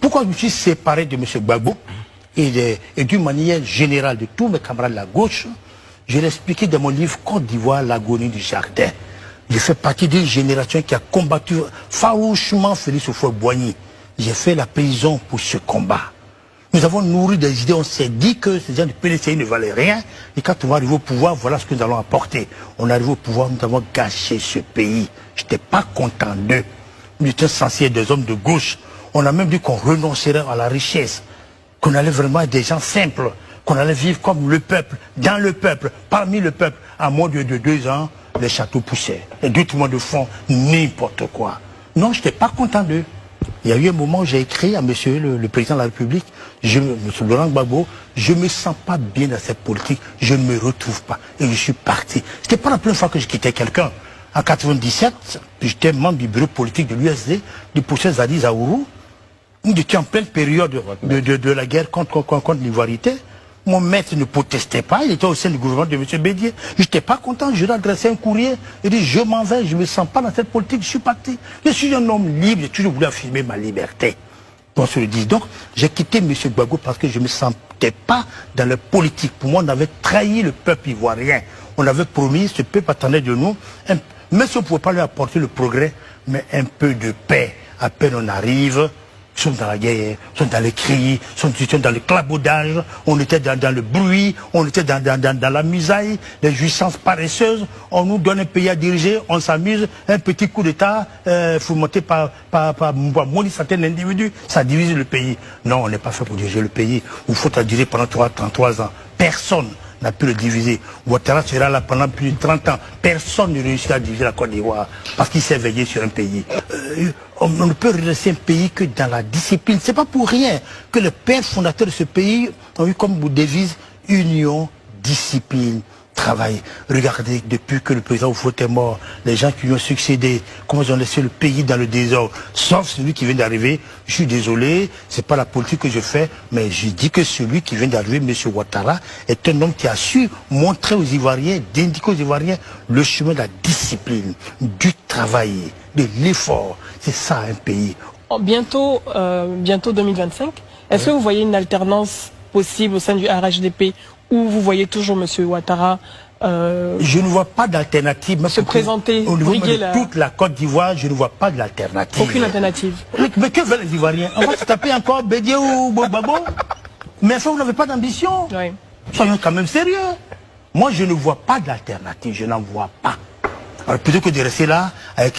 Pourquoi je me suis séparé de M. Gbagbo et d'une manière générale de tous mes camarades de la gauche? Je l'ai expliqué dans mon livre Côte d'Ivoire, l'agonie du jardin. J'ai fait partie d'une génération qui a combattu farouchement Félix Houphouët-Boigny. J'ai fait la prison pour ce combat. Nous avons nourri des idées, on s'est dit que ces gens du PDCI ne valaient rien. Et quand on va arriver au pouvoir, voilà ce que nous allons apporter. On arrive au pouvoir, nous avons gâché ce pays. Je n'étais pas content d'eux. Nous étions censés être des hommes de gauche. On a même dit qu'on renoncerait à la richesse, qu'on allait vraiment être des gens simples, qu'on allait vivre comme le peuple, dans le peuple, parmi le peuple. À moins de 2 ans, les châteaux poussaient. Et tout le monde font n'importe quoi. Non, je n'étais pas content d'eux. Il y a eu un moment où j'ai écrit à monsieur le président de la République, monsieur Laurent Gbagbo, je ne me sens pas bien dans cette politique, je ne me retrouve pas. Et je suis parti. Ce n'était pas la première fois que je quittais quelqu'un. En 1997, j'étais membre du bureau politique de l'USD, du professeur Zadi Zaourou. Nous étions en pleine période de la guerre contre l'ivoirité. Mon maître ne protestait pas, il était au sein du gouvernement de M. Bédier. Je n'étais pas content, je lui ai adressé un courrier. Il dit, je m'en vais, je ne me sens pas dans cette politique, je suis parti. Je suis un homme libre, j'ai toujours voulu affirmer ma liberté. On se le dit. Donc, j'ai quitté M. Gbagbo parce que je ne me sentais pas dans la politique. Pour moi, on avait trahi le peuple ivoirien. On avait promis, ce peuple attendait de nous, même si on ne pouvait pas lui apporter le progrès, mais un peu de paix. À peine on arrive, ils sont dans la guerre, ils sont dans les cris, ils sont dans le clabaudage, on était dans le bruit, on était dans la misaille, les jouissances paresseuses, on nous donne un pays à diriger, on s'amuse, un petit coup d'État, fomenté par moins certains individus, ça divise le pays. Non, on n'est pas fait pour diriger le pays, il faut diriger pendant 33 ans. Personne n'a pu le diviser. Ouattara sera là pendant plus de 30 ans. Personne ne réussit à diviser la Côte d'Ivoire parce qu'il s'est veillé sur un pays. On ne peut redresser un pays que dans la discipline. C'est pas pour rien que les pères fondateurs de ce pays ont eu comme devise union, discipline, travail. Regardez, depuis que le président Houphouët est mort, les gens qui lui ont succédé, comment ils ont laissé le pays dans le désordre, sauf celui qui vient d'arriver. Je suis désolé, c'est pas la politique que je fais, mais je dis que celui qui vient d'arriver, M. Ouattara, est un homme qui a su montrer aux Ivoiriens, d'indiquer aux Ivoiriens le chemin de la discipline, du travail, de l'effort. C'est ça un pays. Bientôt 2025, est-ce que vous voyez une alternance possible au sein du RHDP où vous voyez toujours M. Ouattara je ne vois pas d'alternative. Se présenter, au niveau de toute la Côte d'Ivoire, je ne vois pas d'alternative. Aucune alternative. Mais que veulent les Ivoiriens? On va se taper encore Bédier ou Gbagbo? Mais ça, vous n'avez pas d'ambition. Oui. Soyons quand même sérieux. Moi, je ne vois pas d'alternative. Je n'en vois pas. Alors, plutôt que de rester là avec